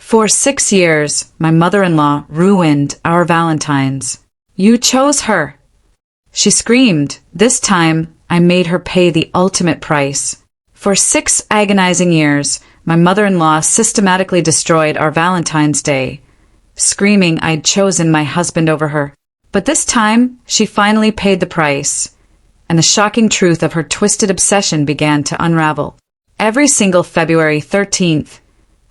For 6 years, my mother-in-law ruined our Valentines. You chose her. She screamed. This time, I made her pay the ultimate price. For 6 agonizing years, my mother-in-law systematically destroyed our Valentine's Day, screaming I'd chosen my husband over her. But this time, she finally paid the price, and the shocking truth of her twisted obsession began to unravel. Every single February 13th,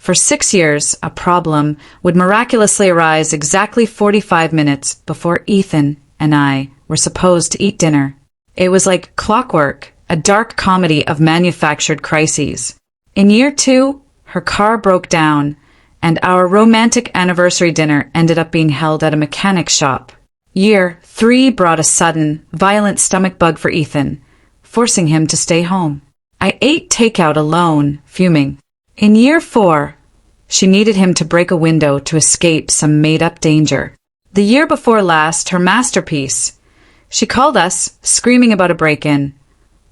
for 6 years, a problem would miraculously arise exactly 45 minutes before Ethan and I were supposed to eat dinner. It was like clockwork, a dark comedy of manufactured crises. In year 2, her car broke down, and our romantic anniversary dinner ended up being held at a mechanic shop. Year 3 brought a sudden, violent stomach bug for Ethan, forcing him to stay home. I ate takeout alone, fuming. In year 4, she needed him to break a window to escape some made-up danger. The year before last, her masterpiece. She called us, screaming about a break-in,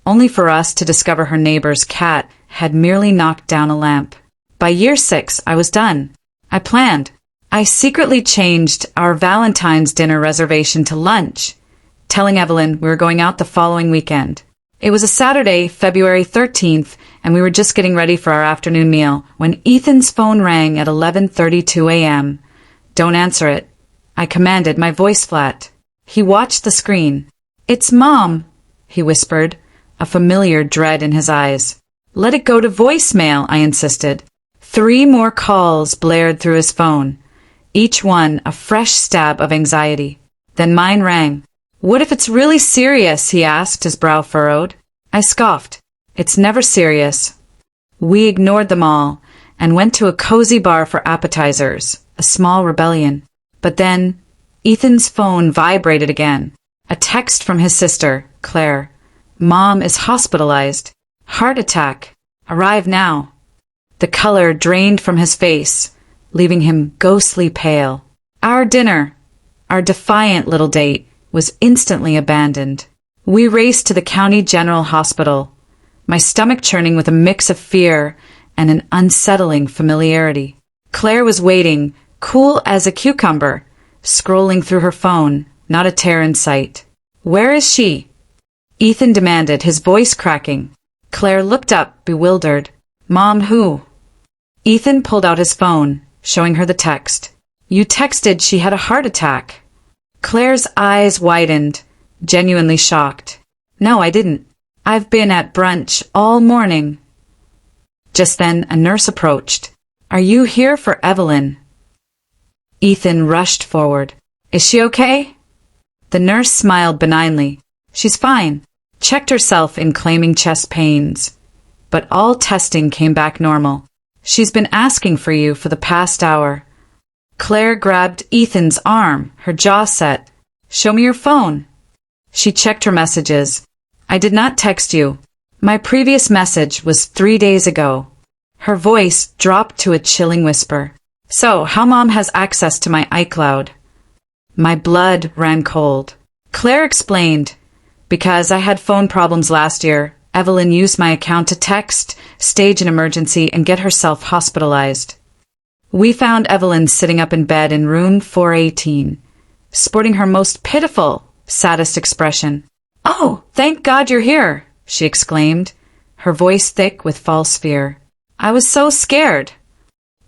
only for us to discover her neighbor's cat had merely knocked down a lamp. By year 6, I was done. I planned. I secretly changed our Valentine's dinner reservation to lunch, telling Evelyn we were going out the following weekend. It was a Saturday, February 13th, and we were just getting ready for our afternoon meal when Ethan's phone rang at 11:32 a.m. Don't answer it, I commanded, my voice flat. He watched the screen. It's Mom, he whispered, a familiar dread in his eyes. Let it go to voicemail, I insisted. 3 more calls blared through his phone, each one a fresh stab of anxiety. Then mine rang. What if it's really serious? He asked, his brow furrowed. I scoffed. It's never serious. We ignored them all and went to a cozy bar for appetizers, a small rebellion. But then, Ethan's phone vibrated again. A text from his sister, Claire. Mom is hospitalized. Heart attack. Arrive now. The color drained from his face, leaving him ghostly pale. Our dinner, our defiant little date, was instantly abandoned. We raced to the County General Hospital, my stomach churning with a mix of fear and an unsettling familiarity. Claire was waiting, cool as a cucumber, scrolling through her phone, not a tear in sight. Where is she? Ethan demanded, his voice cracking. Claire looked up, bewildered. Mom, who? Ethan pulled out his phone, showing her the text. You texted she had a heart attack. Claire's eyes widened, genuinely shocked. No, I didn't. I've been at brunch all morning. Just then, a nurse approached. Are you here for Evelyn? Ethan rushed forward. Is she okay? The nurse smiled benignly. She's fine. Checked herself in claiming chest pains. But all testing came back normal. She's been asking for you for the past hour. Claire grabbed Ethan's arm, her jaw set. Show me your phone. She checked her messages. I did not text you. My previous message was 3 days ago. Her voice dropped to a chilling whisper. So, how Mom has access to my iCloud? My blood ran cold. Claire explained. Because I had phone problems last year, Evelyn used my account to text, stage an emergency, and get herself hospitalized. We found Evelyn sitting up in bed in room 418, sporting her most pitiful, saddest expression. Oh, thank God you're here, she exclaimed, her voice thick with false fear. I was so scared.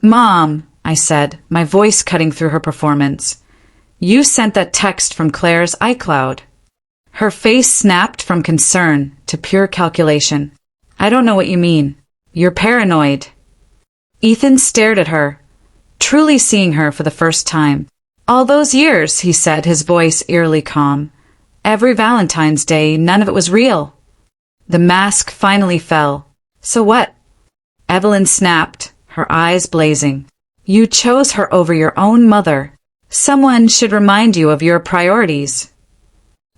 Mom, I said, my voice cutting through her performance. You sent that text from Claire's iCloud. Her face snapped from concern to pure calculation. I don't know what you mean. You're paranoid. Ethan stared at her, truly seeing her for the first time. All those years, he said, his voice eerily calm. Every Valentine's Day, none of it was real. The mask finally fell. So what? Evelyn snapped, her eyes blazing. You chose her over your own mother. Someone should remind you of your priorities.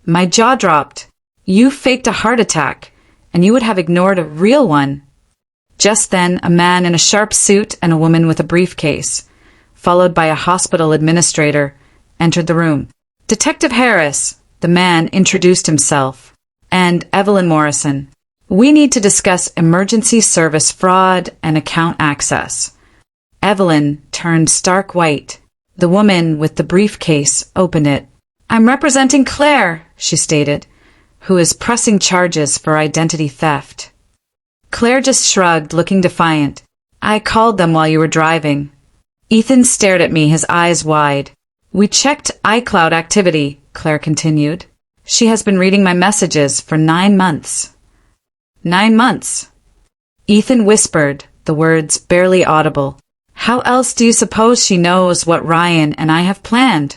My jaw dropped. You faked a heart attack, and you would have ignored a real one. Just then, a man in a sharp suit and a woman with a briefcase, followed by a hospital administrator, entered the room. Detective Harris, the man introduced himself, and Evelyn Morrison. We need to discuss emergency service fraud and account access. Evelyn turned stark white. The woman with the briefcase opened it. "I'm representing Claire," she stated, "who is pressing charges for identity theft." Claire just shrugged, looking defiant. "I called them while you were driving." Ethan stared at me, his eyes wide. "We checked iCloud activity," Claire continued. "She has been reading my messages for 9 months." 9 months? Ethan whispered, the words barely audible. "How else do you suppose she knows what Ryan and I have planned?"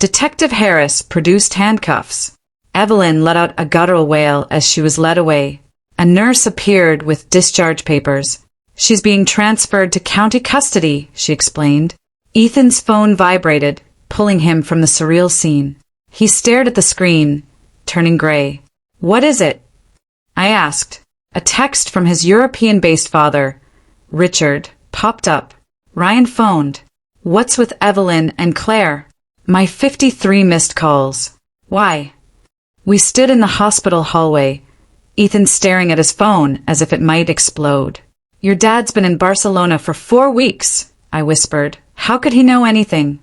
Detective Harris produced handcuffs. Evelyn let out a guttural wail as she was led away. A nurse appeared with discharge papers. "She's being transferred to county custody," she explained. Ethan's phone vibrated, pulling him from the surreal scene. He stared at the screen, turning gray. "What is it?" I asked. A text from his European-based father, Richard, popped up. Ryan phoned. "What's with Evelyn and Claire?" My 53 missed calls. "Why?" We stood in the hospital hallway, Ethan staring at his phone as if it might explode. "Your dad's been in Barcelona for 4 weeks," I whispered. "How could he know anything?"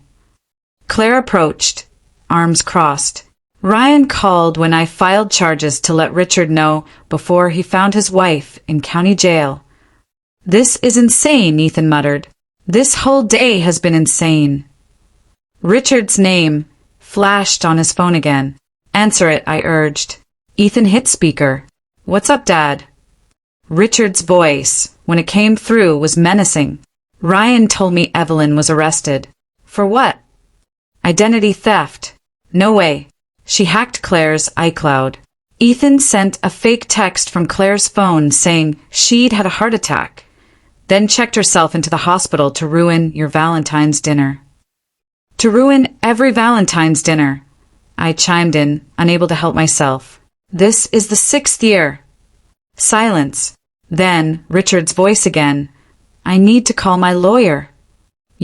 Claire approached, arms crossed. "Ryan called when I filed charges to let Richard know before he found his wife in county jail." "This is insane," Ethan muttered. "This whole day has been insane." Richard's name flashed on his phone again. "Answer it," I urged. Ethan hit speaker. "What's up, Dad?" Richard's voice, when it came through, was menacing. "Ryan told me Evelyn was arrested." "For what?" "Identity theft." "No way." She hacked Claire's iCloud. Ethan sent a fake text from Claire's phone saying she'd had a heart attack, then checked herself into the hospital to ruin your Valentine's dinner. "To ruin every Valentine's dinner," I chimed in, unable to help myself. "This is the 6th year." Silence. Then, Richard's voice again. "I need to call my lawyer."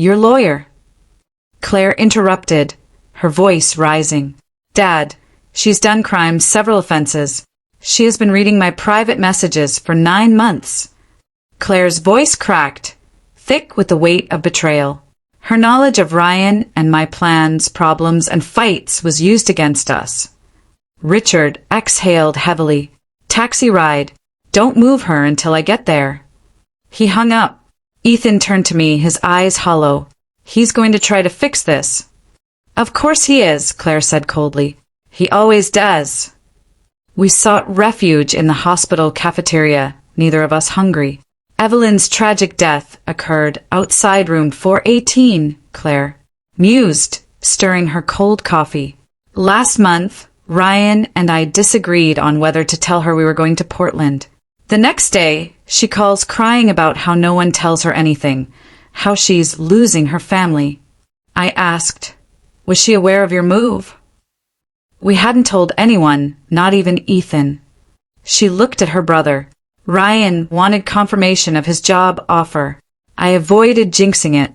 "Your lawyer?" Claire interrupted, her voice rising. "Dad, she's done crimes, several offenses. She has been reading my private messages for 9 months. Claire's voice cracked, thick with the weight of betrayal. Her knowledge of Ryan and my plans, problems, and fights was used against us. Richard exhaled heavily. "Taxi ride. Don't move her until I get there." He hung up. Ethan turned to me, his eyes hollow. "He's going to try to fix this." "Of course he is," Claire said coldly. "He always does." We sought refuge in the hospital cafeteria, neither of us hungry. Evelyn's tragic death occurred outside room 418, Claire mused, stirring her cold coffee. "Last month, Ryan and I disagreed on whether to tell her we were going to Portland. The next day, she calls crying about how no one tells her anything, how she's losing her family." I asked, "Was she aware of your move?" "We hadn't told anyone, not even Ethan." She looked at her brother. Ryan wanted confirmation of his job offer. I avoided jinxing it.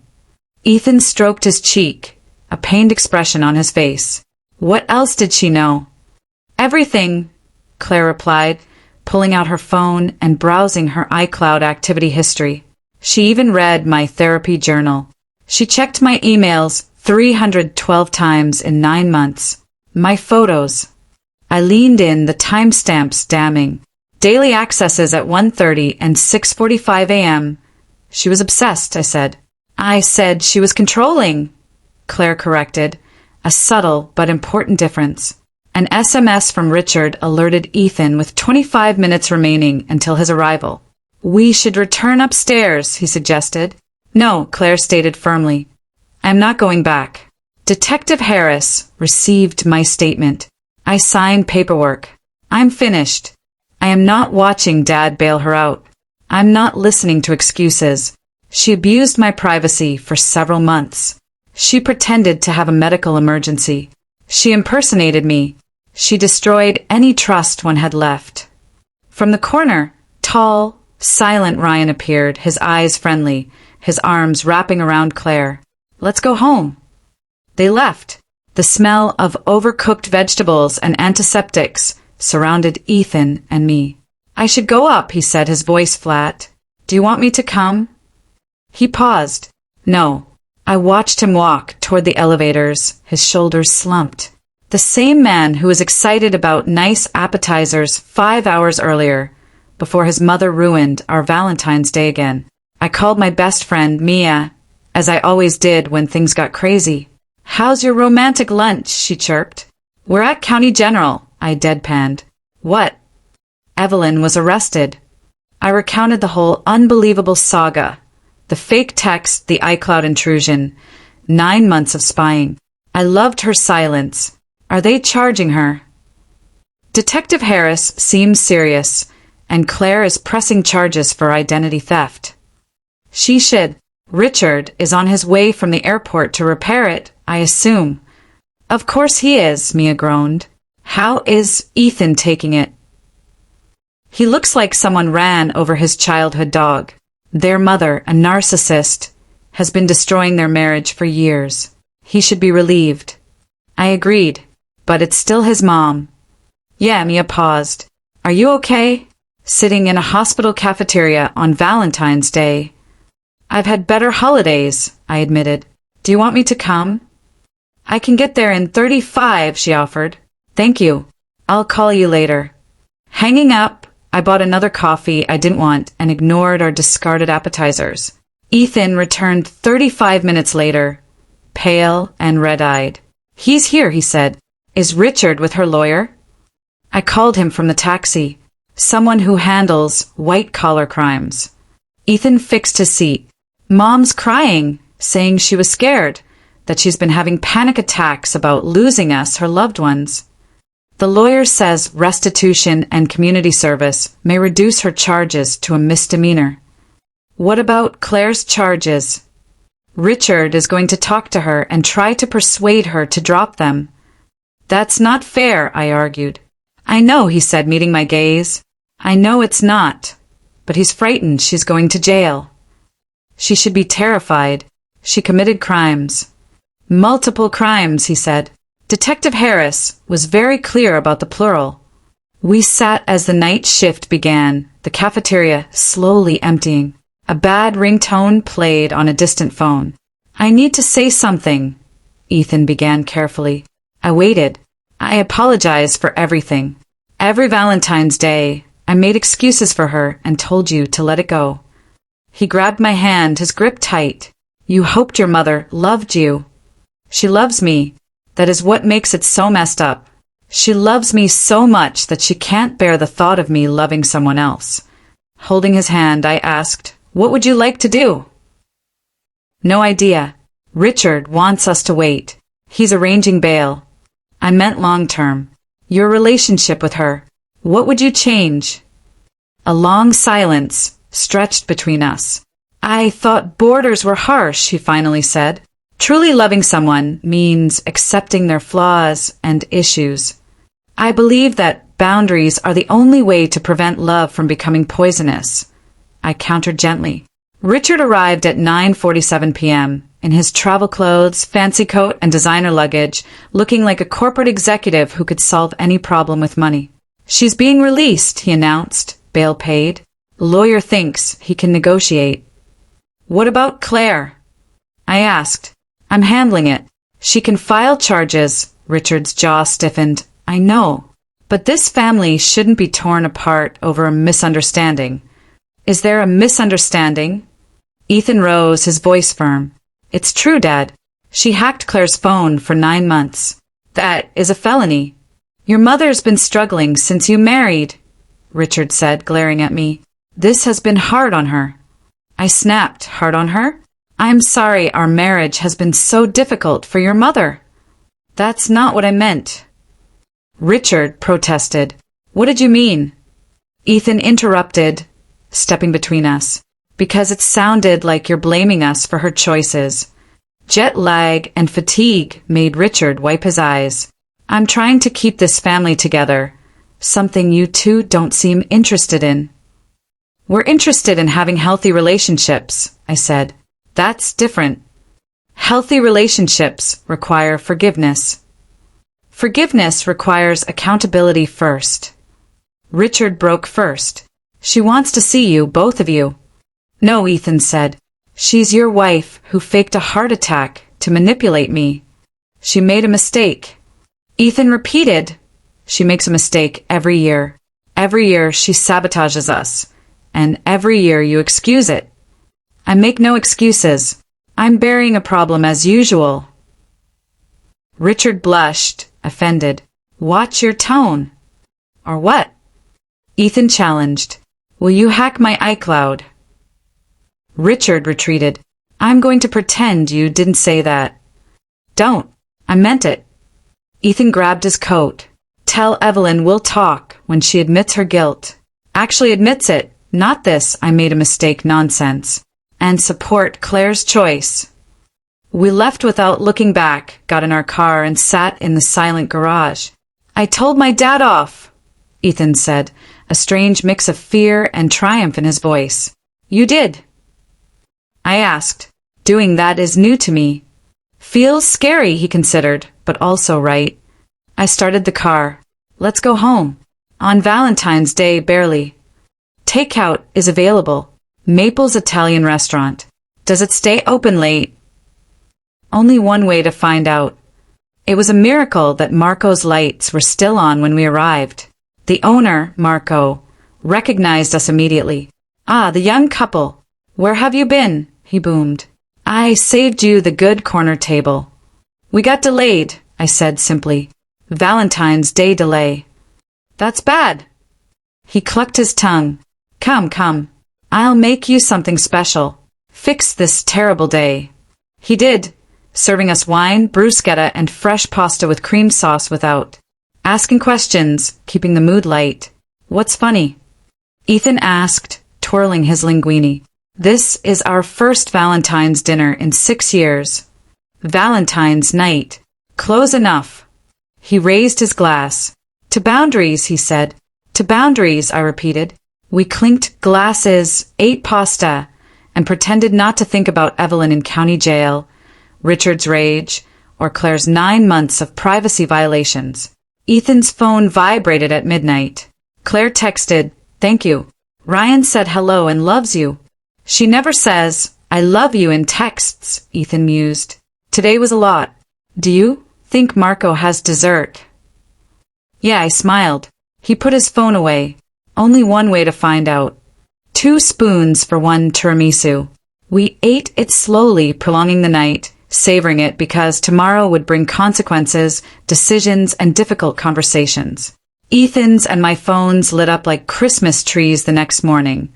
Ethan stroked his cheek, a pained expression on his face. "What else did she know?" "Everything," Claire replied, pulling out her phone and browsing her iCloud activity history. She even read my therapy journal. She checked my emails 312 times in 9 months. My photos. I leaned in, the timestamps damning. Daily accesses at 1:30 and 6:45 a.m. She was obsessed, I said. "I said she was controlling," Claire corrected, a subtle but important difference. An SMS from Richard alerted Ethan with 25 minutes remaining until his arrival. "We should return upstairs," he suggested. "No," Claire stated firmly. "I am not going back." Detective Harris received my statement. I signed paperwork. "I'm finished. I am not watching Dad bail her out. I'm not listening to excuses. She abused my privacy for several months. She pretended to have a medical emergency. She impersonated me. She destroyed any trust one had left." From the corner, tall, silent Ryan appeared, his eyes friendly, his arms wrapping around Claire. "Let's go home." They left. The smell of overcooked vegetables and antiseptics surrounded Ethan and me. "I should go up," he said, his voice flat. "Do you want me to come?" He paused. No. I watched him walk toward the elevators, his shoulders slumped. The same man who was excited about nice appetizers 5 hours earlier, before his mother ruined our Valentine's Day again. I called my best friend, Mia, as I always did when things got crazy. "How's your romantic lunch?" she chirped. "We're at County General," I deadpanned. "What?" "Evelyn was arrested." I recounted the whole unbelievable saga. The fake text, the iCloud intrusion, 9 months of spying. I loved her silence. "Are they charging her?" "Detective Harris seems serious, and Claire is pressing charges for identity theft." "She should. Richard is on his way from the airport to repair it, I assume." "Of course he is," Mia groaned. "How is Ethan taking it?" "He looks like someone ran over his childhood dog. Their mother, a narcissist, has been destroying their marriage for years. He should be relieved." I agreed, but it's still his mom. "Yeah," Mia paused. "Are you okay?" "Sitting in a hospital cafeteria on Valentine's Day." "I've had better holidays," I admitted. "Do you want me to come?" "I can get there in 35, she offered. "Thank you. I'll call you later." Hanging up, I bought another coffee I didn't want and ignored our discarded appetizers. Ethan returned 35 minutes later, pale and red-eyed. "He's here," he said. "Is Richard with her lawyer?" I called him from the taxi, someone who handles white-collar crimes. Ethan fixed his seat. "Mom's crying, saying she was scared, that she's been having panic attacks about losing us, her loved ones. The lawyer says restitution and community service may reduce her charges to a misdemeanor." "What about Claire's charges?" "Richard is going to talk to her and try to persuade her to drop them." "That's not fair," I argued. "I know," he said, meeting my gaze. "I know it's not. But he's frightened she's going to jail." "She should be terrified. She committed crimes." "Multiple crimes," he said. Detective Harris was very clear about the plural. We sat as the night shift began, the cafeteria slowly emptying. A bad ringtone played on a distant phone. "I need to say something," Ethan began carefully. I waited. "I apologize for everything. Every Valentine's Day, I made excuses for her and told you to let it go." He grabbed my hand, his grip tight. "You hoped your mother loved you." "She loves me. That is what makes it so messed up. She loves me so much that she can't bear the thought of me loving someone else." Holding his hand, I asked, "What would you like to do?" "No idea. Richard wants us to wait. He's arranging bail." I meant long-term. "Your relationship with her. What would you change?" A long silence stretched between us. "I thought borders were harsh," he finally said. "Truly loving someone means accepting their flaws and issues. I believe that boundaries are the only way to prevent love from becoming poisonous." I countered gently. Richard arrived at 9:47 p.m., in his travel clothes, fancy coat, and designer luggage, looking like a corporate executive who could solve any problem with money. "She's being released," he announced, bail paid. "The lawyer thinks he can negotiate." "What about Claire?" I asked. "I'm handling it. She can file charges." Richard's jaw stiffened. "I know. But this family shouldn't be torn apart over a misunderstanding." "Is there a misunderstanding?" Ethan rose, his voice firm. "It's true, Dad. She hacked Claire's phone for 9 months. That is a felony." "Your mother's been struggling since you married," Richard said, glaring at me. "This has been hard on her." I snapped. "Hard on her? I'm sorry our marriage has been so difficult for your mother." "That's not what I meant." Richard protested. "What did you mean?" Ethan interrupted, stepping between us. "Because it sounded like you're blaming us for her choices." Jet lag and fatigue made Richard wipe his eyes. "I'm trying to keep this family together, something you two don't seem interested in." "We're interested in having healthy relationships," I said. "That's different." "Healthy relationships require forgiveness." "Forgiveness requires accountability first." Richard broke first. "She wants to see you, both of you." "No," Ethan said. She's your wife who faked a heart attack to manipulate me. She made a mistake. Ethan repeated, she makes a mistake every year. Every year she sabotages us. And every year you excuse it. I make no excuses. I'm burying a problem as usual. Richard blushed, offended. Watch your tone. Or what? Ethan challenged. Will you hack my iCloud? Richard retreated. I'm going to pretend you didn't say that. Don't. I meant it. Ethan grabbed his coat. Tell Evelyn we'll talk when she admits her guilt. Actually admits it, not this I made a mistake nonsense. And support Claire's choice. We left without looking back, got in our car and sat in the silent garage. I told my dad off, Ethan said, a strange mix of fear and triumph in his voice. You did? I asked. Doing that is new to me. Feels scary, he considered, but also right. I started the car. Let's go home. On Valentine's Day, barely. Takeout is available. Maple's Italian restaurant. Does it stay open late? Only one way to find out. It was a miracle that Marco's lights were still on when we arrived. The owner, Marco, recognized us immediately. Ah, the young couple. Where have you been? He boomed. I saved you the good corner table. We got delayed, I said simply. Valentine's Day delay. That's bad. He clucked his tongue. Come, come. I'll make you something special. Fix this terrible day. He did, serving us wine, bruschetta, and fresh pasta with cream sauce without. Asking questions, keeping the mood light. What's funny? Ethan asked, twirling his linguine. This is our first Valentine's dinner in 6 years. Valentine's night. Close enough. He raised his glass. To boundaries, he said. To boundaries, I repeated. We clinked glasses, ate pasta, and pretended not to think about Evelyn in county jail, Richard's rage, or Claire's 9 months of privacy violations. Ethan's phone vibrated at midnight. Claire texted, "Thank you. Ryan said hello and loves you." She never says, "I love you" in texts, Ethan mused. Today was a lot. Do you think Marco has dessert? Yeah, I smiled. He put his phone away. Only one way to find out. 2 spoons for one tiramisu. We ate it slowly, prolonging the night, savoring it because tomorrow would bring consequences, decisions, and difficult conversations. Ethan's and my phones lit up like Christmas trees the next morning.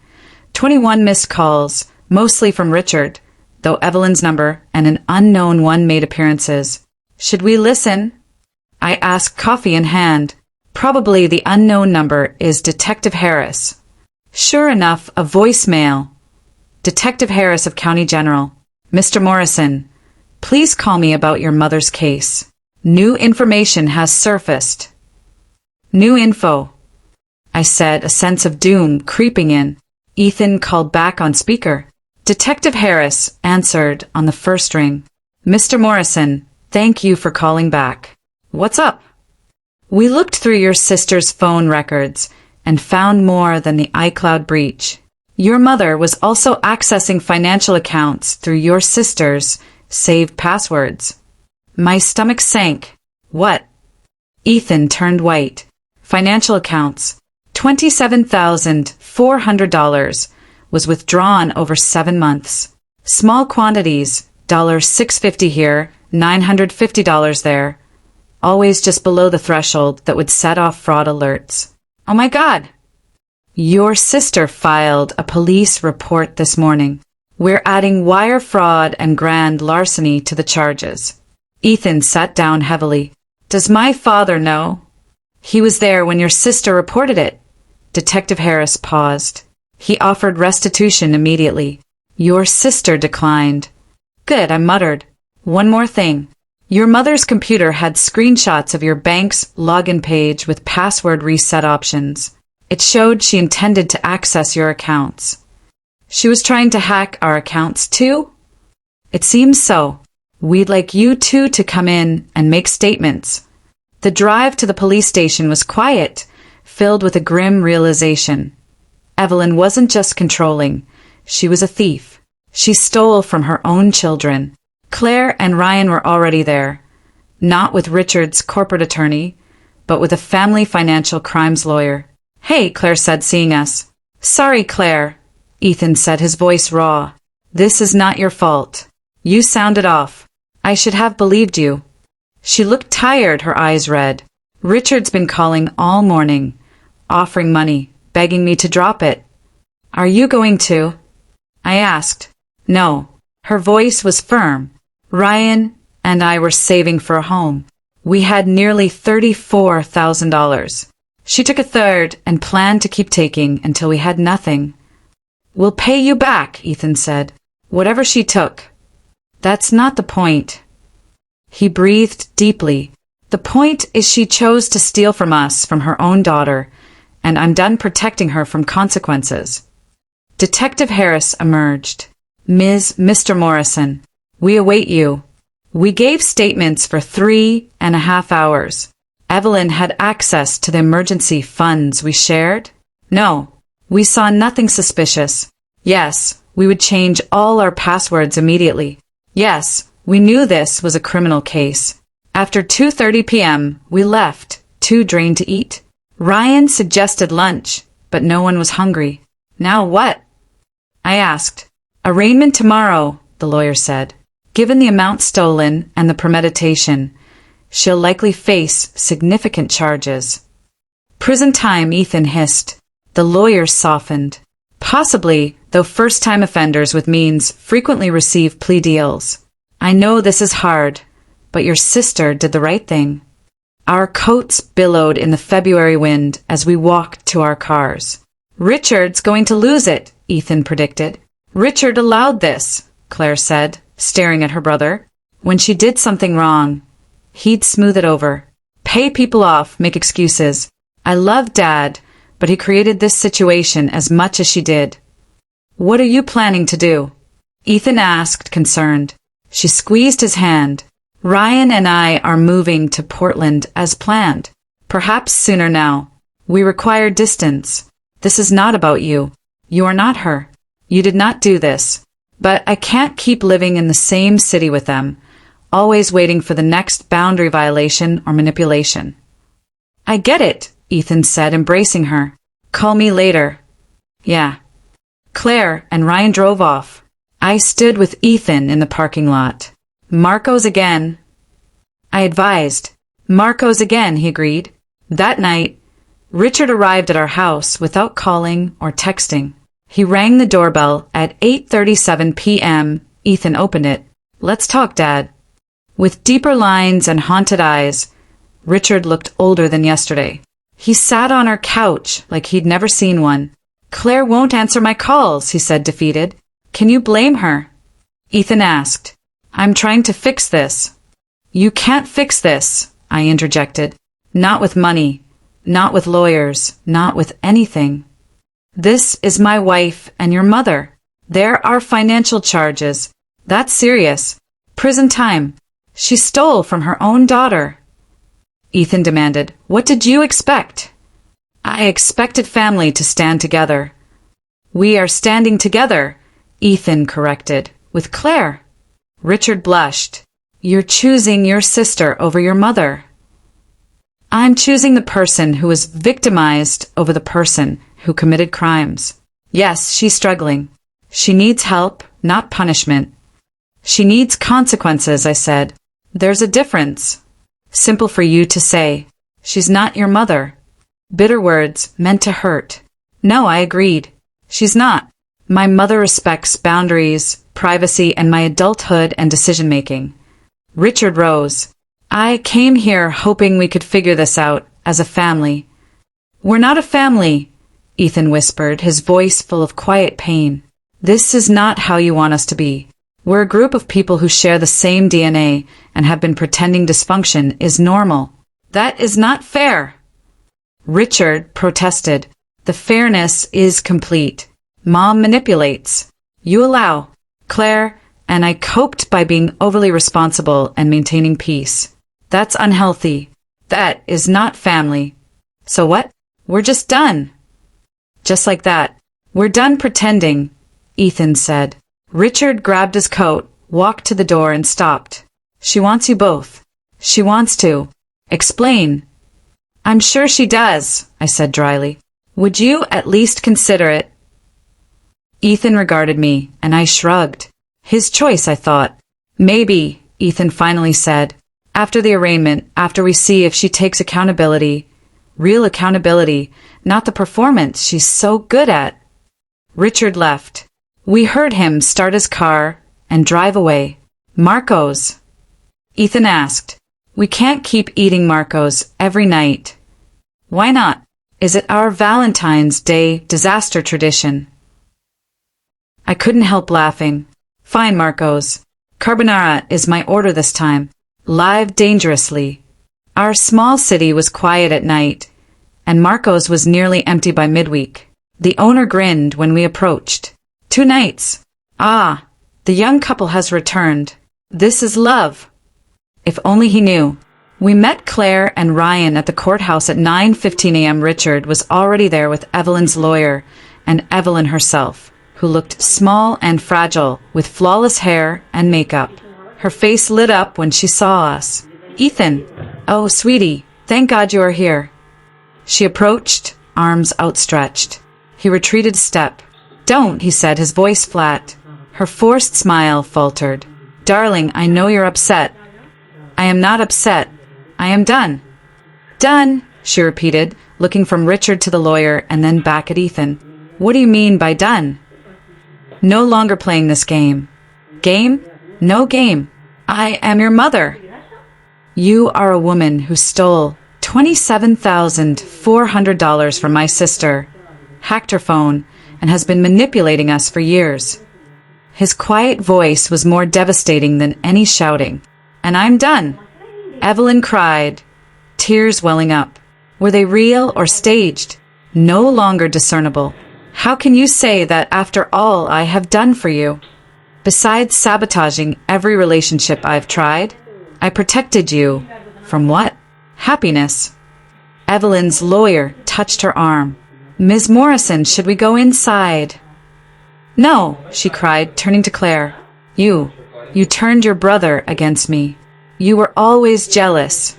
21 missed calls, mostly from Richard, though Evelyn's number and an unknown one made appearances. Should we listen? I asked, coffee in hand. Probably the unknown number is Detective Harris. Sure enough, a voicemail. Detective Harris of County General. Mr. Morrison, please call me about your mother's case. New information has surfaced. New info, I said, a sense of doom creeping in. Ethan called back on speaker. Detective Harris answered on the first ring. Mr. Morrison, thank you for calling back. What's up? We looked through your sister's phone records and found more than the iCloud breach. Your mother was also accessing financial accounts through your sister's saved passwords. My stomach sank. What? Ethan turned white. Financial accounts. $27,400 was withdrawn over 7 months. Small quantities, $650 here, $950 there. Always just below the threshold that would set off fraud alerts. Oh my God! Your sister filed a police report this morning. We're adding wire fraud and grand larceny to the charges. Ethan sat down heavily. Does my father know? He was there when your sister reported it. Detective Harris paused. He offered restitution immediately. Your sister declined. Good, I muttered. One more thing. Your mother's computer had screenshots of your bank's login page with password reset options. It showed she intended to access your accounts. She was trying to hack our accounts too? It seems so. We'd like you two to come in and make statements. The drive to the police station was quiet, filled with a grim realization. Evelyn wasn't just controlling, she was a thief. She stole from her own children. Claire and Ryan were already there, not with Richard's corporate attorney, but with a family financial crimes lawyer. "Hey," Claire said, seeing us. "Sorry, Claire," Ethan said, his voice raw. "This is not your fault. You sounded off. I should have believed you." She looked tired, her eyes red. "Richard's been calling all morning, offering money, begging me to drop it." "Are you going to?" I asked. "No." Her voice was firm. "Ryan and I were saving for a home. We had nearly $34,000. She took a third and planned to keep taking until we had nothing." "We'll pay you back," Ethan said. "Whatever she took." "That's not the point." He breathed deeply. "The point is she chose to steal from us, from her own daughter, and I'm done protecting her from consequences." Detective Harris emerged. Mr. Morrison, we await you." We gave statements for 3.5 hours. Evelyn had access to the emergency funds we shared? No. We saw nothing suspicious. Yes, we would change all our passwords immediately. Yes, we knew this was a criminal case. After 2:30 p.m., we left, too drained to eat. Ryan suggested lunch, but no one was hungry. "Now what?" I asked. "Arraignment tomorrow," the lawyer said. "Given the amount stolen and the premeditation, she'll likely face significant charges." "Prison time," Ethan hissed. The lawyer softened. "Possibly, though first-time offenders with means frequently receive plea deals. I know this is hard, but your sister did the right thing." Our coats billowed in the February wind as we walked to our cars. "Richard's going to lose it," Ethan predicted. "Richard allowed this," Claire said, staring at her brother. "When she did something wrong, he'd smooth it over. Pay people off, make excuses. I love Dad, but he created this situation as much as she did." "What are you planning to do?" Ethan asked, concerned. She squeezed his hand. "Ryan and I are moving to Portland as planned. Perhaps sooner now. We require distance. This is not about you. You are not her. You did not do this. But I can't keep living in the same city with them, always waiting for the next boundary violation or manipulation." "I get it," Ethan said, embracing her. "Call me later." "Yeah." Claire and Ryan drove off. I stood with Ethan in the parking lot. "Marco's again." I advised. "Marco's again," he agreed. That night, Richard arrived at our house without calling or texting. He rang the doorbell at 8:37 p.m. Ethan opened it. "Let's talk, Dad." With deeper lines and haunted eyes, Richard looked older than yesterday. He sat on our couch like he'd never seen one. "Claire won't answer my calls," he said, defeated. "Can you blame her?" Ethan asked. "I'm trying to fix this." "You can't fix this," I interjected. "Not with money. Not with lawyers. Not with anything. This is my wife and your mother. There are financial charges. That's serious. Prison time. She stole from her own daughter." Ethan demanded. "What did you expect?" "I expected family to stand together." "We are standing together," Ethan corrected. "With Claire." Richard blushed. "You're choosing your sister over your mother." "I'm choosing the person who was victimized over the person who committed crimes. Yes, she's struggling. She needs help, not punishment. She needs consequences," I said. "There's a difference." "Simple for you to say. She's not your mother." Bitter words meant to hurt. "No," I agreed. "She's not. My mother respects boundaries, privacy, and my adulthood and decision-making." Richard rose. "I came here hoping we could figure this out as a family." "We're not a family," Ethan whispered, his voice full of quiet pain. "This is not how you want us to be. We're a group of people who share the same DNA and have been pretending dysfunction is normal. That is not fair." Richard protested. "The fairness is complete. Mom manipulates. You allow. Claire and I coped by being overly responsible and maintaining peace. That's unhealthy. That is not family. So what? We're just done." Just like that. "We're done pretending," Ethan said. Richard grabbed his coat, walked to the door and stopped. She wants you both. She wants to. Explain. I'm sure she does, I said dryly. Would you at least consider it? Ethan regarded me, and I shrugged. His choice, I thought. Maybe, Ethan finally said. After the arraignment, after we see if she takes accountability. Real accountability, not the performance she's so good at. Richard left. We heard him start his car and drive away. Marco's. Ethan asked. We can't keep eating Marco's every night. Why not? Is it our Valentine's Day disaster tradition? I couldn't help laughing. Fine, Marco's. Carbonara is my order this time. Live dangerously. Our small city was quiet at night, and Marco's was nearly empty by midweek. The owner grinned when we approached. 2 nights. Ah, the young couple has returned. This is love. If only he knew. We met Claire and Ryan at the courthouse at 9:15 a.m. Richard was already there with Evelyn's lawyer and Evelyn herself, who looked small and fragile with flawless hair and makeup. Her face lit up when she saw us. Ethan. Oh, sweetie, thank God you are here. She approached, arms outstretched. He retreated a step. Don't, he said, his voice flat. Her forced smile faltered. Darling, I know you're upset. I am not upset. I am done. Done, she repeated, looking from Richard to the lawyer and then back at Ethan. What do you mean by done? No longer playing this game. Game? No game. I am your mother. You are a woman who stole $27,400 from my sister, hacked her phone, and has been manipulating us for years. His quiet voice was more devastating than any shouting. And I'm done. Evelyn cried, tears welling up. Were they real or staged? No longer discernible. How can you say that after all I have done for you? Besides sabotaging every relationship I've tried, I protected you. From what? Happiness. Evelyn's lawyer touched her arm. Ms. Morrison, should we go inside? No, she cried, turning to Claire. You turned your brother against me. You were always jealous.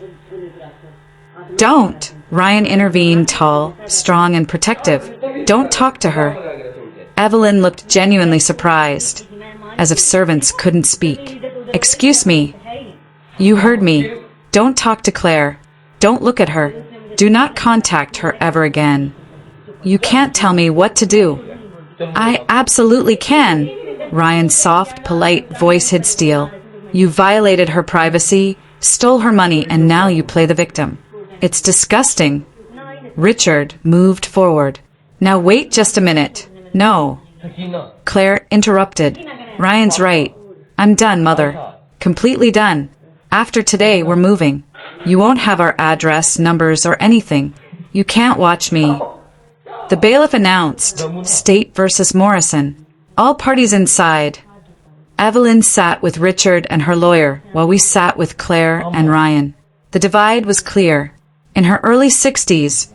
Don't, Ryan intervened, tall, strong, and protective. Don't talk to her. Evelyn looked genuinely surprised, as if servants couldn't speak. Excuse me. You heard me. Don't talk to Claire. Don't look at her. Do not contact her ever again. You can't tell me what to do. I absolutely can. Ryan's soft, polite voice hid steel. You violated her privacy, stole her money, and now you play the victim. It's disgusting. Richard moved forward. Now wait just a minute. No. Claire interrupted. Ryan's right. I'm done, Mother. Completely done. After today, we're moving. You won't have our address, numbers, or anything. You can't watch me. The bailiff announced, State versus Morrison. All parties inside. Evelyn sat with Richard and her lawyer, while we sat with Claire and Ryan. The divide was clear. In her early 60s,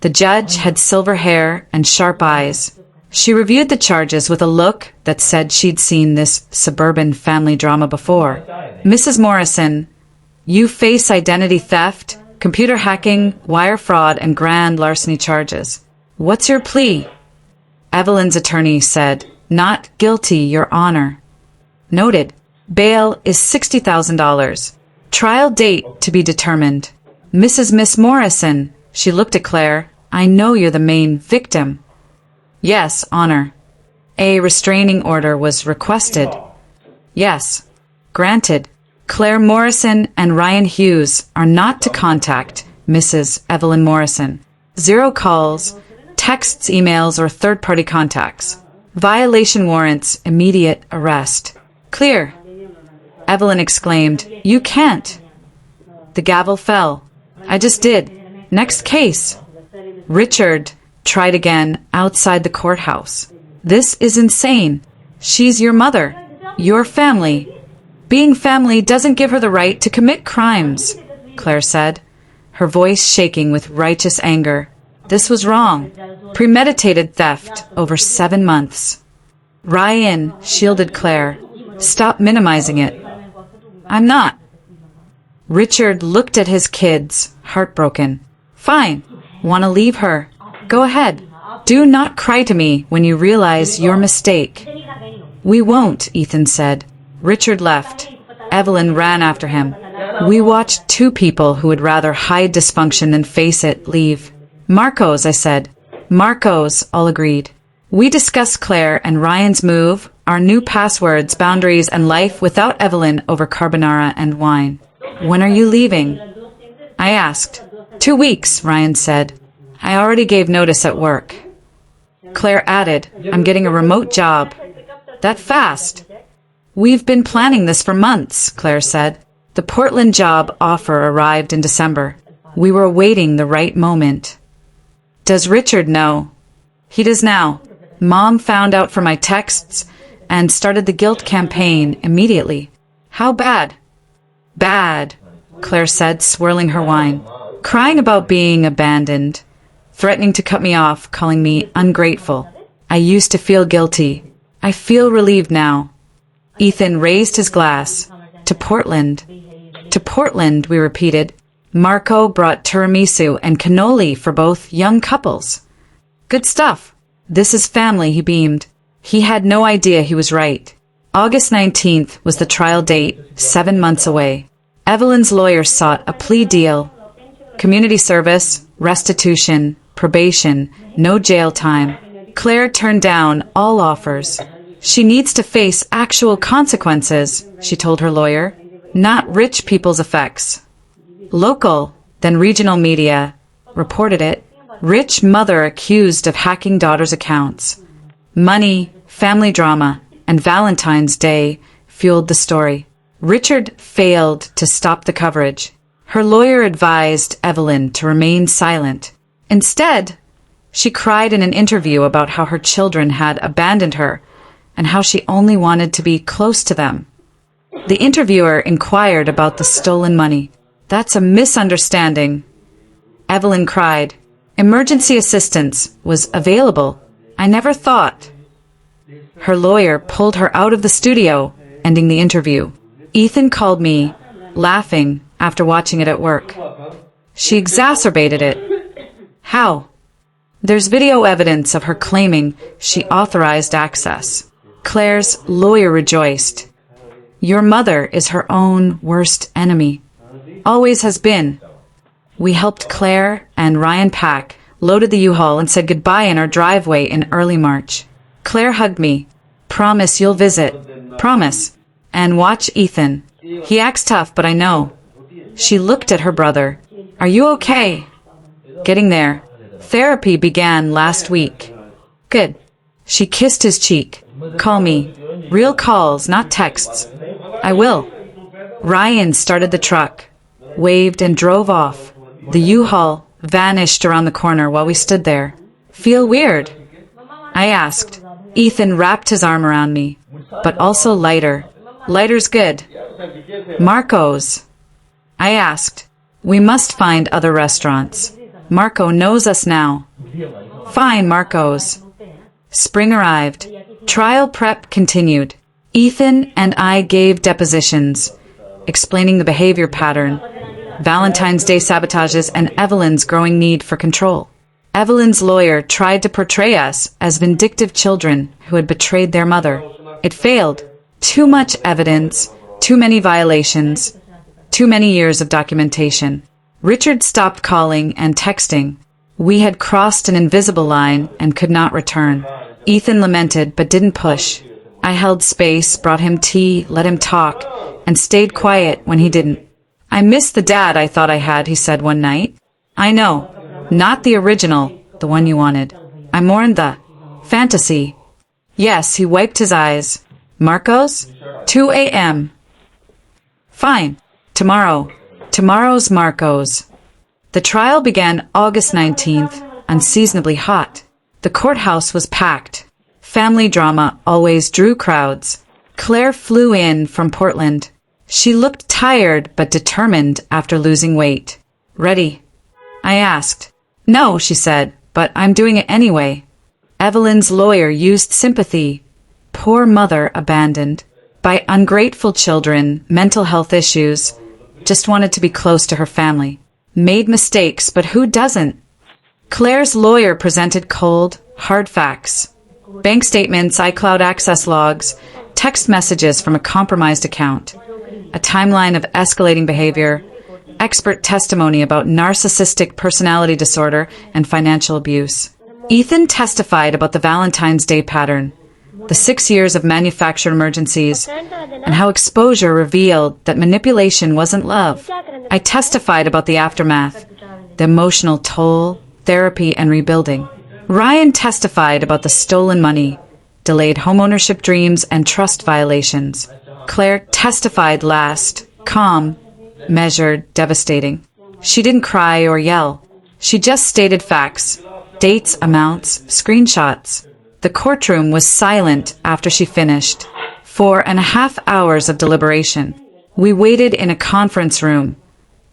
the judge had silver hair and sharp eyes. She reviewed the charges with a look that said she'd seen this suburban family drama before. Mrs. Morrison, you face identity theft, computer hacking, wire fraud, and grand larceny charges. What's your plea? Evelyn's attorney said, Not guilty, Your Honor. Noted. Bail is $60,000. Trial date to be determined. Miss Morrison, she looked at Claire, I know you're the main victim. Yes, Honor. A restraining order was requested. Yes. Granted. Claire Morrison and Ryan Hughes are not to contact Mrs. Evelyn Morrison. 0 calls, texts, emails, or third-party contacts. Violation warrants immediate arrest. Clear. Evelyn exclaimed, You can't. The gavel fell. I just did. Next case. Richard tried again outside the courthouse. This is insane. She's your mother. Your family. Being family doesn't give her the right to commit crimes, Claire said, her voice shaking with righteous anger. This was wrong. Premeditated theft over 7 months. Ryan shielded Claire. Stop minimizing it. I'm not. Richard looked at his kids, heartbroken. Fine. Want to leave her? Go ahead. Do not cry to me when you realize your mistake. We won't, Ethan said. Richard left. Evelyn ran after him. We watched two people who would rather hide dysfunction than face it leave. Marcos, I said. Marcos, all agreed. We discussed Claire and Ryan's move, our new passwords, boundaries, and life without Evelyn over carbonara and wine. When are you leaving? I asked. 2 weeks, Ryan said. I already gave notice at work. Claire added, I'm getting a remote job. That fast? We've been planning this for months, Claire said. The Portland job offer arrived in December. We were awaiting the right moment. Does Richard know? He does now. Mom found out from my texts and started the guilt campaign immediately. How bad? Bad, Claire said, swirling her wine. Crying about being abandoned. Threatening to cut me off, calling me ungrateful. I used to feel guilty. I feel relieved now. Ethan raised his glass. To Portland. To Portland, we repeated. Marco brought tiramisu and cannoli for both young couples. Good stuff. This is family, he beamed. He had no idea he was right. August 19th was the trial date, 7 months away. Evelyn's lawyer sought a plea deal. Community service, restitution, probation, no jail time. Claire turned down all offers. She needs to face actual consequences, she told her lawyer, not rich people's effects. Local, then regional media, reported it. Rich mother accused of hacking daughter's accounts. Money, family drama, and Valentine's Day fueled the story. Richard failed to stop the coverage. Her lawyer advised Evelyn to remain silent. Instead, she cried in an interview about how her children had abandoned her and how she only wanted to be close to them. The interviewer inquired about the stolen money. That's a misunderstanding. Evelyn cried. Emergency assistance was available. I never thought. Her lawyer pulled her out of the studio, ending the interview. Ethan called me, laughing after watching it at work. She exacerbated it. How? There's video evidence of her claiming she authorized access. Claire's lawyer rejoiced. Your mother is her own worst enemy. Always has been. We helped Claire and Ryan pack, loaded the U-Haul, and said goodbye in our driveway in early March. Claire hugged me. Promise you'll visit. Promise. And watch Ethan. He acts tough, but I know. She looked at her brother. Are you okay? Getting there. Therapy began last week. Good. She kissed his cheek. Call me. Real calls, not texts. I will. Ryan started the truck, waved and drove off. The U-Haul vanished around the corner while we stood there. Feel weird? I asked. Ethan wrapped his arm around me, but also lighter. Lighter's good. Marco's. I asked. We must find other restaurants. Marco knows us now. Fine, Marco's. Spring arrived. Trial prep continued. Ethan and I gave depositions, explaining the behavior pattern, Valentine's Day sabotages, and Evelyn's growing need for control. Evelyn's lawyer tried to portray us as vindictive children who had betrayed their mother. It failed. Too much evidence, too many violations, too many years of documentation. Richard stopped calling and texting. We had crossed an invisible line and could not return. Ethan lamented but didn't push. I held space, brought him tea, let him talk, and stayed quiet when he didn't. I miss the dad I thought I had, he said one night. I know. Not the original, the one you wanted. I mourned the fantasy. Yes, he wiped his eyes. Marcos? 2 a.m. Fine. Tomorrow. Tomorrow's Marcos. The trial began August 19th, unseasonably hot. The courthouse was packed. Family drama always drew crowds. Claire flew in from Portland. She looked tired but determined after losing weight. Ready? I asked. No, she said, but I'm doing it anyway. Evelyn's lawyer used sympathy. Poor mother abandoned by ungrateful children, mental health issues, just wanted to be close to her family. Made mistakes, but who doesn't? Claire's lawyer presented cold, hard facts. Bank statements, iCloud access logs, text messages from a compromised account, a timeline of escalating behavior, expert testimony about narcissistic personality disorder and financial abuse. Ethan testified about the Valentine's Day pattern, the 6 years of manufactured emergencies, and how exposure revealed that manipulation wasn't love. I testified about the aftermath, the emotional toll, therapy, and rebuilding. Ryan testified about the stolen money, delayed homeownership dreams, and trust violations. Claire testified last, calm, measured, devastating. She didn't cry or yell. She just stated facts, dates, amounts, screenshots. The courtroom was silent after she finished. 4.5 hours of deliberation. We waited in a conference room,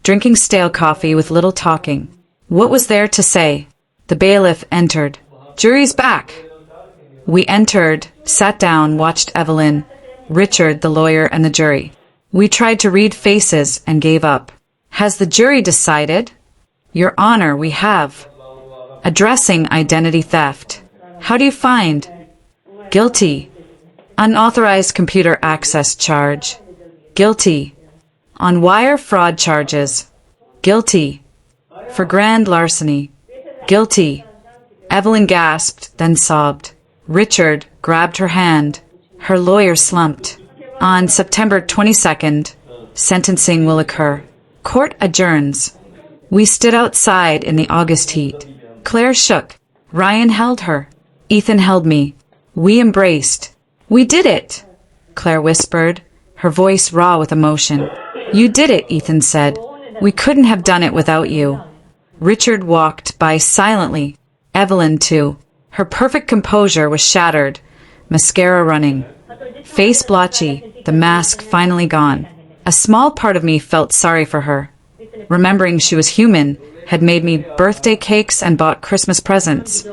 drinking stale coffee with little talking. What was there to say? The bailiff entered. Jury's back. We entered, sat down, watched Evelyn, Richard, the lawyer, and the jury. We tried to read faces and gave up. Has the jury decided? Your Honor, we have. Addressing identity theft. How do you find? Guilty. Unauthorized computer access charge. Guilty. On wire fraud charges. Guilty. For grand larceny. Guilty. Evelyn gasped, then sobbed. Richard grabbed her hand. Her lawyer slumped. On September 22nd, sentencing will occur. Court adjourns. We stood outside in the August heat. Claire shook. Ryan held her. Ethan held me. We embraced. We did it, Claire whispered, her voice raw with emotion. You did it, Ethan said. We couldn't have done it without you. Richard walked by silently. Evelyn, too. Her perfect composure was shattered, mascara running. Face blotchy, the mask finally gone. A small part of me felt sorry for her. Remembering she was human had made me birthday cakes and bought Christmas presents,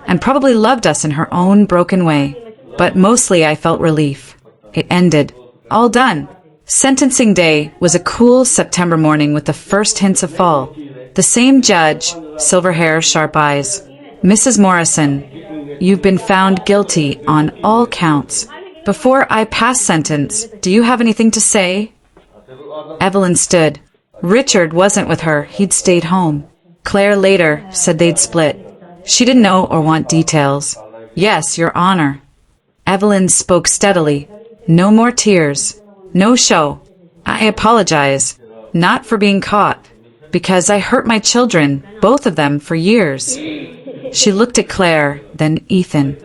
and probably loved us in her own broken way. But mostly I felt relief. It ended. All done. Sentencing day was a cool September morning with the first hints of fall. The same judge, silver hair, sharp eyes. Mrs. Morrison, you've been found guilty on all counts. Before I pass sentence, do you have anything to say? Evelyn stood. Richard wasn't with her. He'd stayed home. Claire later said they'd split. She didn't know or want details. Yes, Your Honor. Evelyn spoke steadily. No more tears. No show. I apologize. Not for being caught. Because I hurt my children, both of them, for years. She looked at Claire, then Ethan.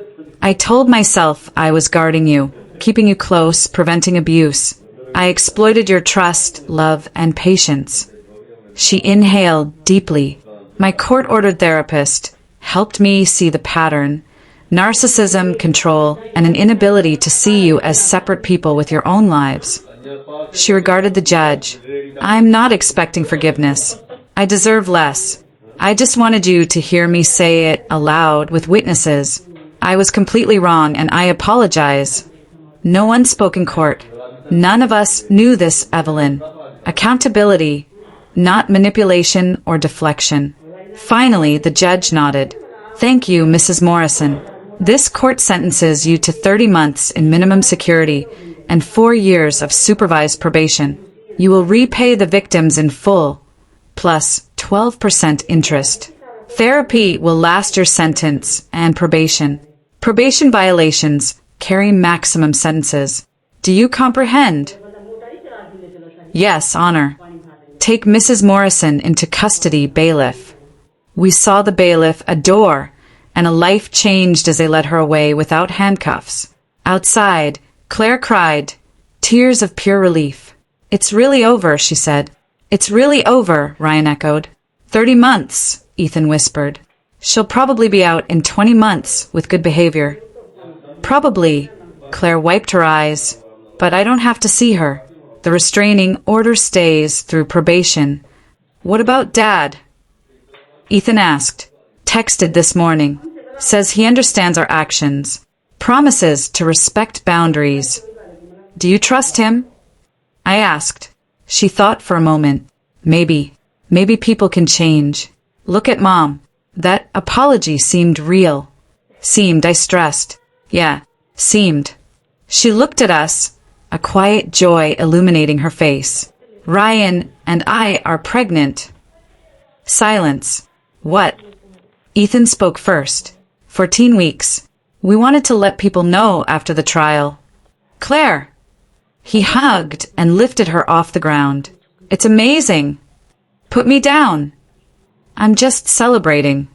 I told myself I was guarding you, keeping you close, preventing abuse. I exploited your trust, love, and patience. She inhaled deeply. My court-ordered therapist helped me see the pattern, narcissism, control, and an inability to see you as separate people with your own lives. She regarded the judge. I'm not expecting forgiveness. I deserve less. I just wanted you to hear me say it aloud with witnesses. I was completely wrong, and I apologize. No one spoke in court. None of us knew this, Evelyn. Accountability, not manipulation or deflection. Finally, the judge nodded. Thank you, Mrs. Morrison. This court sentences you to 30 months in minimum security and 4 years of supervised probation. You will repay the victims in full, plus 12% interest. Therapy will last your sentence and probation. Probation violations carry maximum sentences. Do you comprehend? Yes, Honor. Take Mrs. Morrison into custody, bailiff. We saw the bailiff, a door, and a life changed as they led her away without handcuffs. Outside, Claire cried, tears of pure relief. It's really over, she said. It's really over, Ryan echoed. 30 months, Ethan whispered. She'll probably be out in 20 months with good behavior. Probably, Claire wiped her eyes, but I don't have to see her. The restraining order stays through probation. What about Dad? Ethan asked. Texted this morning. Says he understands our actions. Promises to respect boundaries. Do you trust him? I asked. She thought for a moment. Maybe people can change. Look at Mom. That apology seemed real. Seemed, I stressed. Yeah, seemed. She looked at us, a quiet joy illuminating her face. Ryan and I are pregnant. Silence. What? Ethan spoke first. 14 weeks. We wanted to let people know after the trial. Claire. He hugged and lifted her off the ground. It's amazing. Put me down. I'm just celebrating.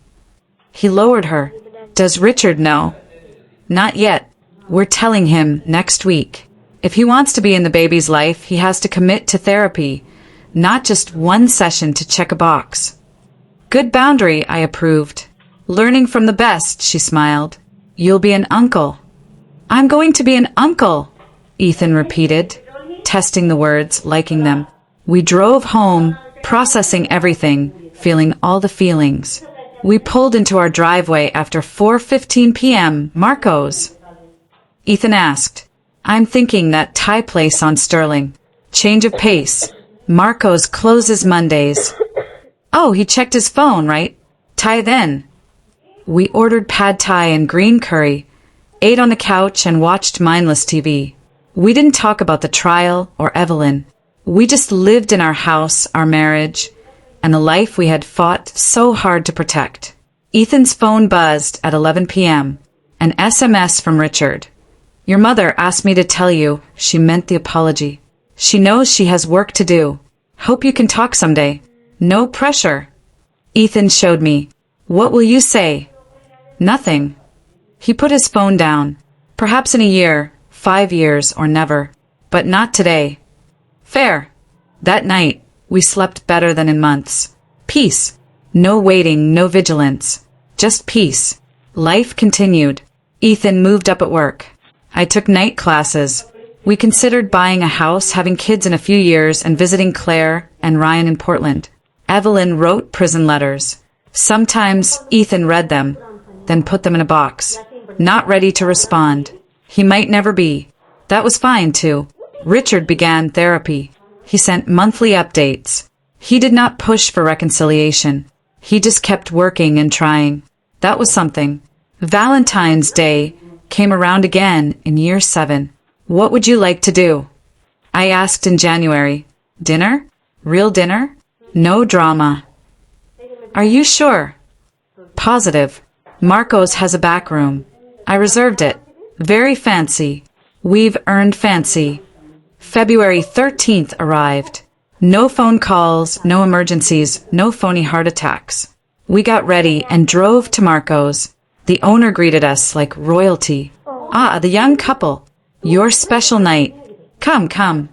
He lowered her. Does Richard know? Not yet. We're telling him next week. If he wants to be in the baby's life, he has to commit to therapy, not just one session to check a box. Good boundary, I approved. Learning from the best, she smiled. You'll be an uncle. I'm going to be an uncle, Ethan repeated, testing the words, liking them. We drove home, processing everything, feeling all the feelings. We pulled into our driveway after 4:15 p.m. Marco's. Ethan asked, I'm thinking that Thai place on Sterling. Change of pace. Marco's closes Mondays. Oh, he checked his phone, right? Thai then. We ordered pad Thai and green curry, ate on the couch and watched mindless TV. We didn't talk about the trial or Evelyn. We just lived in our house, our marriage, and the life we had fought so hard to protect. Ethan's phone buzzed at 11 p.m. An SMS from Richard. Your mother asked me to tell you she meant the apology. She knows she has work to do. Hope you can talk someday. No pressure. Ethan showed me. What will you say? Nothing. He put his phone down. Perhaps in a year, 5 years, or never. But not today. Fair. That night, we slept better than in months. Peace. No waiting, no vigilance. Just peace. Life continued. Ethan moved up at work. I took night classes. We considered buying a house, having kids in a few years, and visiting Claire and Ryan in Portland. Evelyn wrote prison letters. Sometimes Ethan read them, then put them in a box. Not ready to respond. He might never be. That was fine, too. Richard began therapy. He sent monthly updates. He did not push for reconciliation. He just kept working and trying. That was something. Valentine's Day came around again in year 7. What would you like to do? I asked in January. Dinner? Real dinner? No drama. Are you sure? Positive. Marco's has a back room. I reserved it. Very fancy. We've earned fancy. February 13th arrived. No phone calls, no emergencies, no phony heart attacks. We got ready and drove to Marco's. The owner greeted us like royalty. Ah, the young couple. Your special night. Come, come.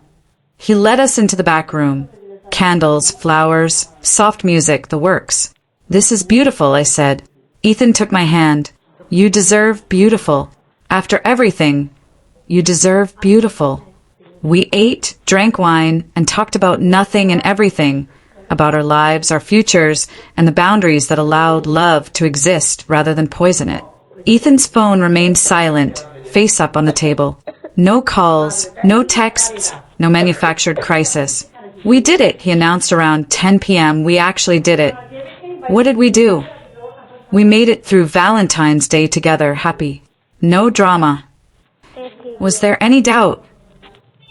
He led us into the back room. Candles, flowers, soft music, the works. This is beautiful, I said. Ethan took my hand. You deserve beautiful. After everything, you deserve beautiful. We ate, drank wine, and talked about nothing and everything, about our lives, our futures, and the boundaries that allowed love to exist rather than poison it. Ethan's phone remained silent, face up on the table. No calls, no texts, no manufactured crisis. We did it, he announced around 10 p.m. We actually did it. What did we do? We made it through Valentine's Day together, happy. No drama. Was there any doubt?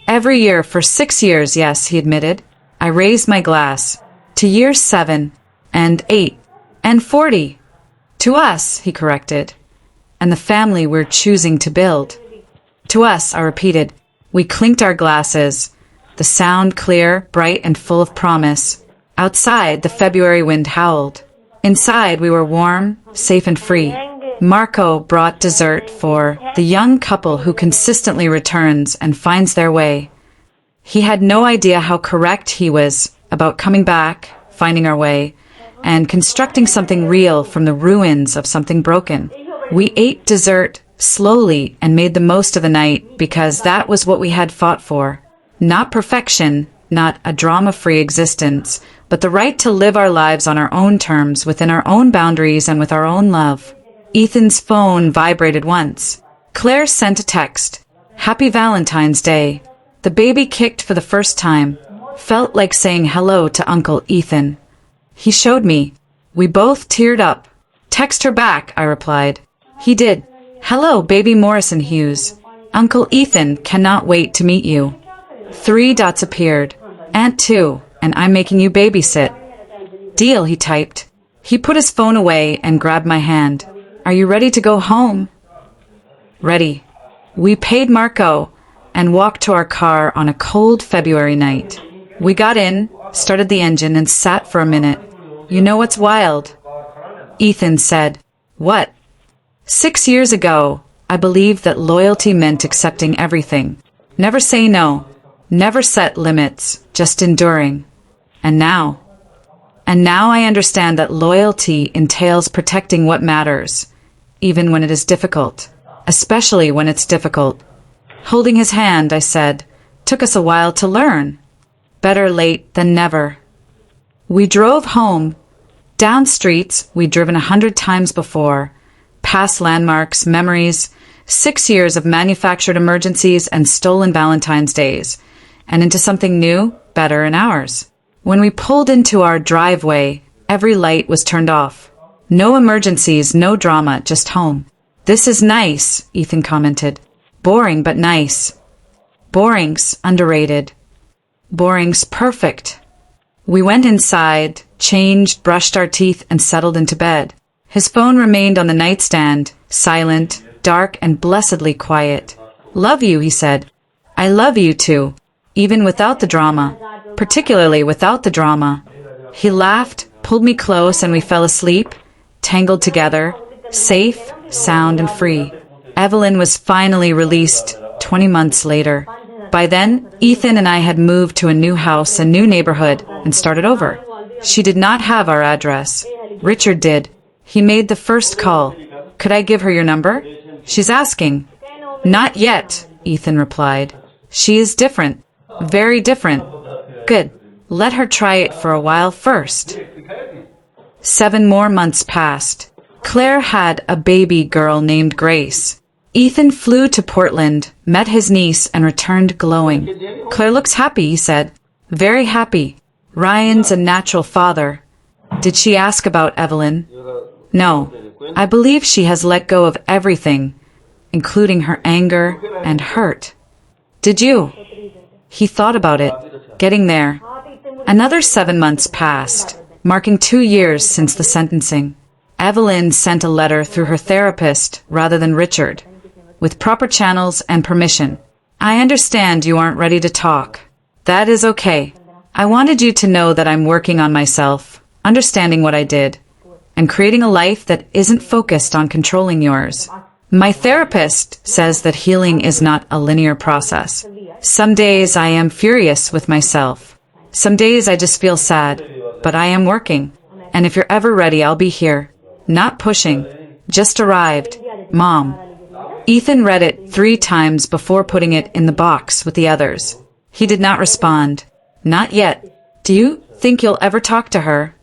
Every year for 6 years, yes, he admitted. I raised my glass. To years 7, and 8, and 40. To us, he corrected. And the family we're choosing to build. To us, I repeated. We clinked our glasses. The sound clear, bright, and full of promise. Outside, the February wind howled. Inside, we were warm, safe, and free. Marco brought dessert for the young couple who consistently returns and finds their way. He had no idea how correct he was about coming back, finding our way, and constructing something real from the ruins of something broken. We ate dessert slowly and made the most of the night because that was what we had fought for. Not perfection, not a drama-free existence, but the right to live our lives on our own terms, within our own boundaries and with our own love. Ethan's phone vibrated once. Claire sent a text. Happy Valentine's Day. The baby kicked for the first time. Felt like saying hello to Uncle Ethan. He showed me. We both teared up. Text her back, I replied. He did. Hello, baby Morrison Hughes. Uncle Ethan cannot wait to meet you. 3 dots appeared. Aunt 2, and I'm making you babysit. Deal, he typed. He put his phone away and grabbed my hand. Are you ready to go home? Ready. We paid Marco and walked to our car on a cold February night. We got in, started the engine, and sat for a minute. You know what's wild? Ethan said. What? 6 years ago, I believed that loyalty meant accepting everything. Never say no. Never set limits, just enduring. And now I understand that loyalty entails protecting what matters, even when it is difficult, especially when it's difficult. Holding his hand, I said, took us a while to learn. Better late than never. We drove home, down streets we'd driven 100 times before, past landmarks, memories, 6 years of manufactured emergencies and stolen Valentine's Days, and into something new, better in ours. When we pulled into our driveway, every light was turned off. No emergencies, no drama, just home. This is nice, Ethan commented. Boring but nice. Boring's underrated. Boring's perfect. We went inside, changed, brushed our teeth, and settled into bed. His phone remained on the nightstand, silent, dark, and blessedly quiet. Love you, he said. I love you too, even without the drama, particularly without the drama. He laughed, pulled me close, and we fell asleep, tangled together, safe, sound, and free. Evelyn was finally released 20 months later. By then, Ethan and I had moved to a new house, a new neighborhood, and started over. She did not have our address. Richard did. He made the first call. Could I give her your number? She's asking. Not yet, Ethan replied. She is different. Very different. Good. Let her try it for a while first. 7 more months passed. Claire had a baby girl named Grace. Ethan flew to Portland, met his niece, and returned glowing. Claire looks happy, he said. Very happy. Ryan's a natural father. Did she ask about Evelyn? No. I believe she has let go of everything, including her anger and hurt. Did you? He thought about it, getting there. Another 7 months passed, marking 2 years since the sentencing. Evelyn sent a letter through her therapist rather than Richard, with proper channels and permission. I understand you aren't ready to talk. That is okay. I wanted you to know that I'm working on myself, understanding what I did, and creating a life that isn't focused on controlling yours. My therapist says that healing is not a linear process. Some days I am furious with myself. Some days I just feel sad, but I am working. And if you're ever ready, I'll be here. Not pushing. Just arrived. Mom. Ethan read it 3 times before putting it in the box with the others. He did not respond. Not yet. Do you think you'll ever talk to her?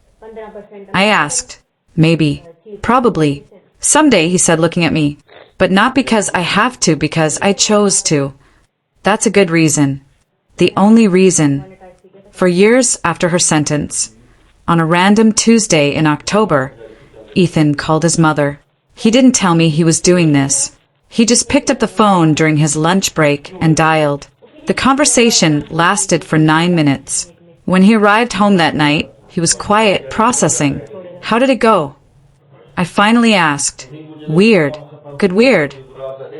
I asked. Maybe. Probably. Someday, he said, looking at me. But not because I have to, because I chose to. That's a good reason. The only reason. For years after her sentence, on a random Tuesday in October, Ethan called his mother. He didn't tell me he was doing this. He just picked up the phone during his lunch break and dialed. The conversation lasted for 9 minutes. When he arrived home that night, he was quiet, processing. How did it go? I finally asked. Weird. Good weird.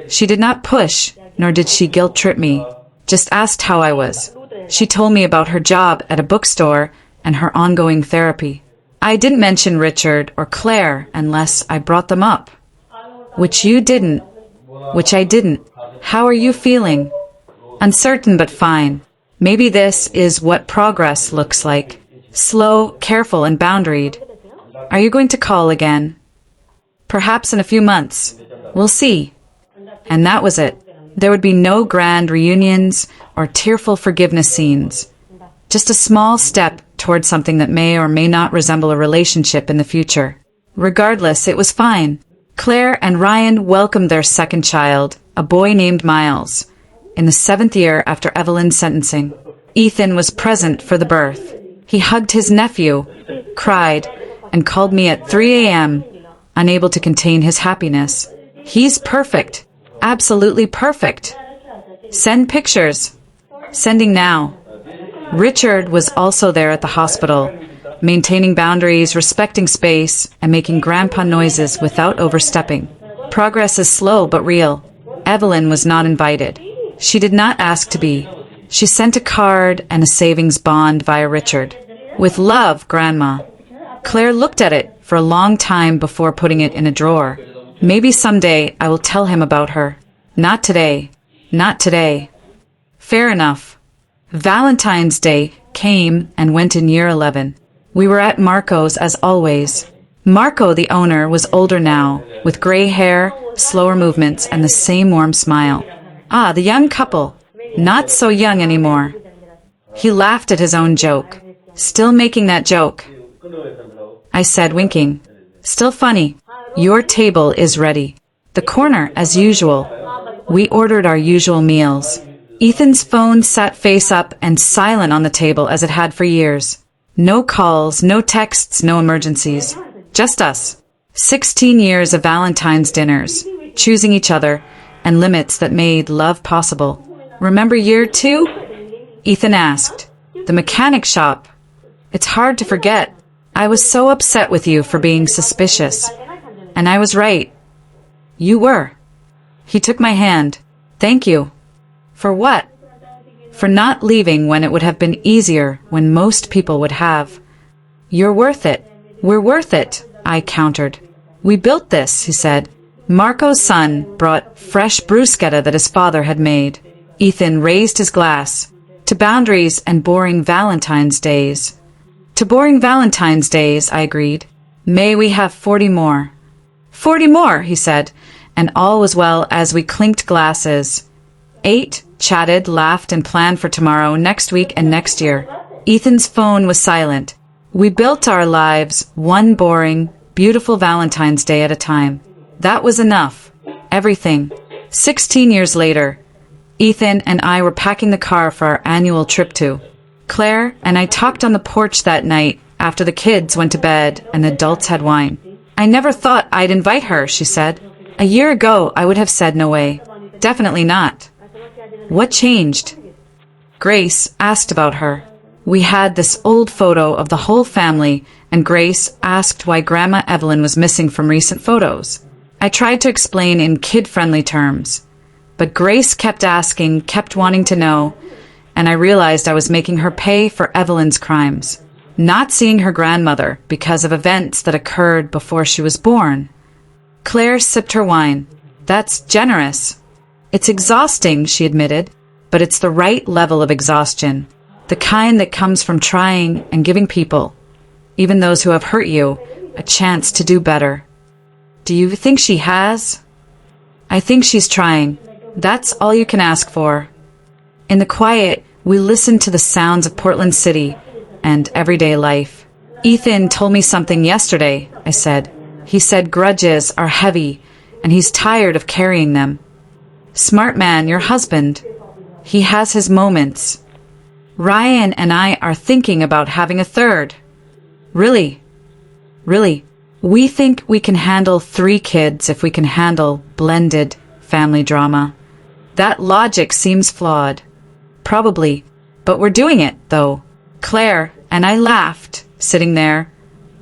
She did not push, nor did she guilt-trip me. Just asked how I was. She told me about her job at a bookstore and her ongoing therapy. I didn't mention Richard or Claire unless I brought them up. Which you didn't. Which I didn't. How are you feeling? Uncertain but fine. Maybe this is what progress looks like. Slow, careful, and boundaried. Are you going to call again? Perhaps in a few months. We'll see. And that was it. There would be no grand reunions or tearful forgiveness scenes. Just a small step towards something that may or may not resemble a relationship in the future. Regardless, it was fine. Claire and Ryan welcomed their second child, a boy named Miles. In the 7th year after Evelyn's sentencing, Ethan was present for the birth. He hugged his nephew, cried, and called me at 3 a.m., unable to contain his happiness. He's perfect. Absolutely perfect. Send pictures. Sending now. Richard was also there at the hospital, maintaining boundaries, respecting space, and making grandpa noises without overstepping. Progress is slow but real. Evelyn was not invited. She did not ask to be. She sent a card and a savings bond via Richard. With love, Grandma. Claire looked at it for a long time before putting it in a drawer. Maybe someday I will tell him about her. Not today. Not today. Fair enough. Valentine's Day came and went in year 11. We were at Marco's as always. Marco, the owner, was older now, with gray hair, slower movements, and the same warm smile. Ah, the young couple. Not so young anymore. He laughed at his own joke. Still making that joke. I said, winking. Still funny. Your table is ready. The corner, as usual. We ordered our usual meals. Ethan's phone sat face up and silent on the table as it had for years. No calls, no texts, no emergencies. Just us. 16 years of Valentine's dinners, choosing each other, and limits that made love possible. Remember year 2? Ethan asked. The mechanic shop. It's hard to forget. I was so upset with you for being suspicious. And I was right. You were. He took my hand. Thank you. For what? For not leaving when it would have been easier when most people would have. You're worth it. We're worth it, I countered. We built this, he said. Marco's son brought fresh bruschetta that his father had made. Ethan raised his glass. To boundaries and boring Valentine's days. To boring Valentine's days, I agreed. May we have 40 more. 40 more, he said, and all was well as we clinked glasses. Ate, chatted, laughed, and planned for tomorrow, next week, and next year. Ethan's phone was silent. We built our lives one boring, beautiful Valentine's Day at a time. That was enough. Everything. 16 years later, Ethan and I were packing the car for our annual trip to. Claire and I talked on the porch that night after the kids went to bed and the adults had wine. I never thought I'd invite her, she said. A year ago, I would have said no way. Definitely not. What changed? Grace asked about her. We had this old photo of the whole family, and Grace asked why Grandma Evelyn was missing from recent photos. I tried to explain in kid-friendly terms, but Grace kept asking, kept wanting to know, and I realized I was making her pay for Evelyn's crimes, not seeing her grandmother because of events that occurred before she was born. Claire sipped her wine. That's generous. It's exhausting, she admitted, but it's the right level of exhaustion, the kind that comes from trying and giving people, even those who have hurt you, a chance to do better. Do you think she has? I think she's trying. That's all you can ask for. In the quiet, we listened to the sounds of Portland City and everyday life. Ethan told me something yesterday, I said. He said grudges are heavy, and he's tired of carrying them. Smart man, your husband. He has his moments. Ryan and I are thinking about having a third. Really? Really? We think we can handle 3 kids if we can handle blended family drama. That logic seems flawed. Probably. But we're doing it, though. Claire and I laughed, sitting there.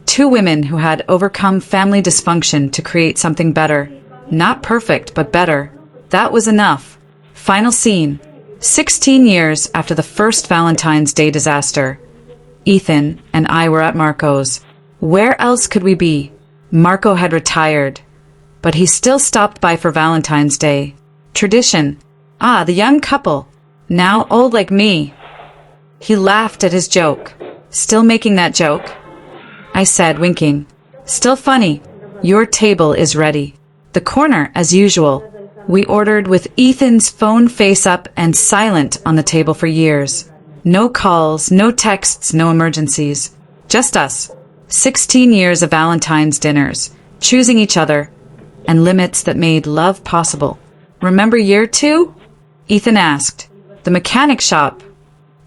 2 women who had overcome family dysfunction to create something better. Not perfect, but better. That was enough. Final scene. 16 years after the first Valentine's Day disaster. Ethan and I were at Marco's. Where else could we be? Marco had retired, but he still stopped by for Valentine's Day. Tradition. Ah, the young couple. Now old like me. He laughed at his joke. Still making that joke? I said, winking. Still funny. Your table is ready. The corner, as usual. We ordered with Ethan's phone face up and silent on the table for years. No calls, no texts, no emergencies. Just us. 16 years of Valentine's dinners, choosing each other, and limits that made love possible. Remember year 2? Ethan asked. The mechanic shop.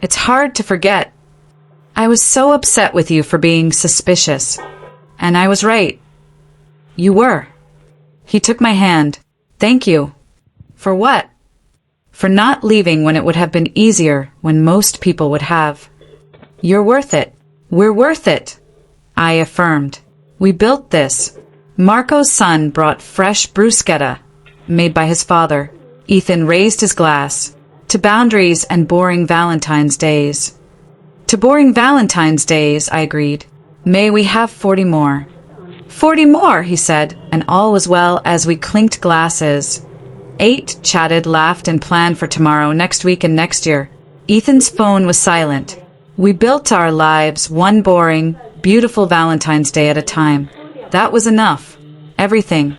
It's hard to forget. I was so upset with you for being suspicious. And I was right. You were. He took my hand. Thank you. For what? For not leaving when it would have been easier, when most people would have. You're worth it. We're worth it, I affirmed. We built this. Marco's son brought fresh bruschetta, made by his father. Ethan raised his glass. To boundaries and boring Valentine's days. To boring Valentine's days, I agreed. May we have 40 more. 40 more, he said, and all was well as we clinked glasses. Ate, chatted, laughed, and planned for tomorrow, next week, and next year. Ethan's phone was silent. We built our lives one boring, beautiful Valentine's Day at a time. That was enough. Everything.